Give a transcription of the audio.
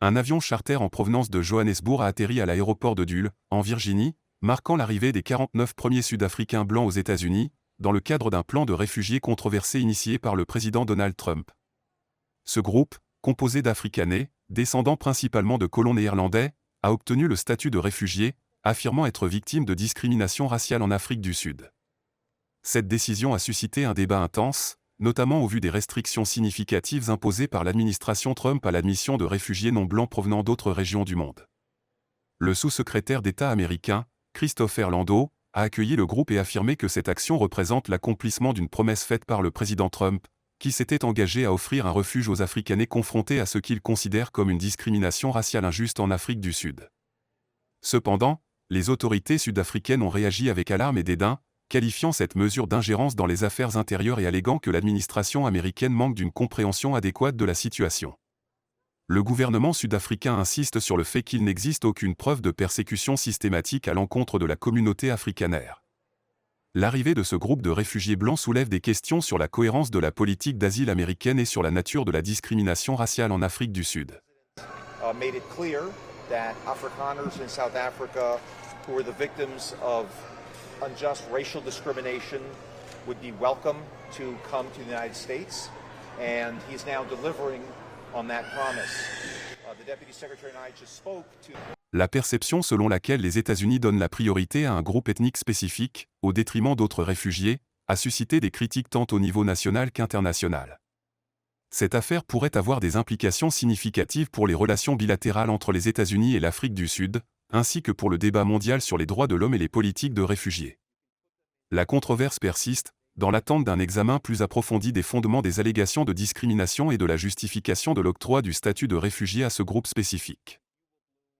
Un avion charter en provenance de Johannesburg a atterri à l'aéroport de Dulles, en Virginie, marquant l'arrivée des 49 premiers Sud-Africains blancs aux États-Unis, dans le cadre d'un plan de réfugiés controversé initié par le président Donald Trump. Ce groupe, composé d'Afrikaners, descendant principalement de colons néerlandais, a obtenu le statut de réfugié, affirmant être victime de discrimination raciale en Afrique du Sud. Cette décision a suscité un débat intense, notamment au vu des restrictions significatives imposées par l'administration Trump à l'admission de réfugiés non blancs provenant d'autres régions du monde. Le sous-secrétaire d'État américain, Christopher Landau, a accueilli le groupe et affirmé que cette action représente l'accomplissement d'une promesse faite par le président Trump, qui s'était engagé à offrir un refuge aux Afrikaners confrontés à ce qu'il considère comme une discrimination raciale injuste en Afrique du Sud. Cependant, les autorités sud-africaines ont réagi avec alarme et dédain, qualifiant cette mesure d'ingérence dans les affaires intérieures et alléguant que l'administration américaine manque d'une compréhension adéquate de la situation. Le gouvernement sud-africain insiste sur le fait qu'il n'existe aucune preuve de persécution systématique à l'encontre de la communauté afrikanaire. L'arrivée de ce groupe de réfugiés blancs soulève des questions sur la cohérence de la politique d'asile américaine et sur la nature de la discrimination raciale en Afrique du Sud. Made it clear that Afrikaners in South Africa who were the victims of unjust racial discrimination would be welcome to come to the United States, and he's now delivering on that promise. The Deputy Secretary and I just spoke to... La perception selon laquelle les États-Unis donnent la priorité à un groupe ethnique spécifique, au détriment d'autres réfugiés, a suscité des critiques tant au niveau national qu'international. Cette affaire pourrait avoir des implications significatives pour les relations bilatérales entre les États-Unis et l'Afrique du Sud, ainsi que pour le débat mondial sur les droits de l'homme et les politiques de réfugiés. La controverse persiste, dans l'attente d'un examen plus approfondi des fondements des allégations de discrimination et de la justification de l'octroi du statut de réfugié à ce groupe spécifique.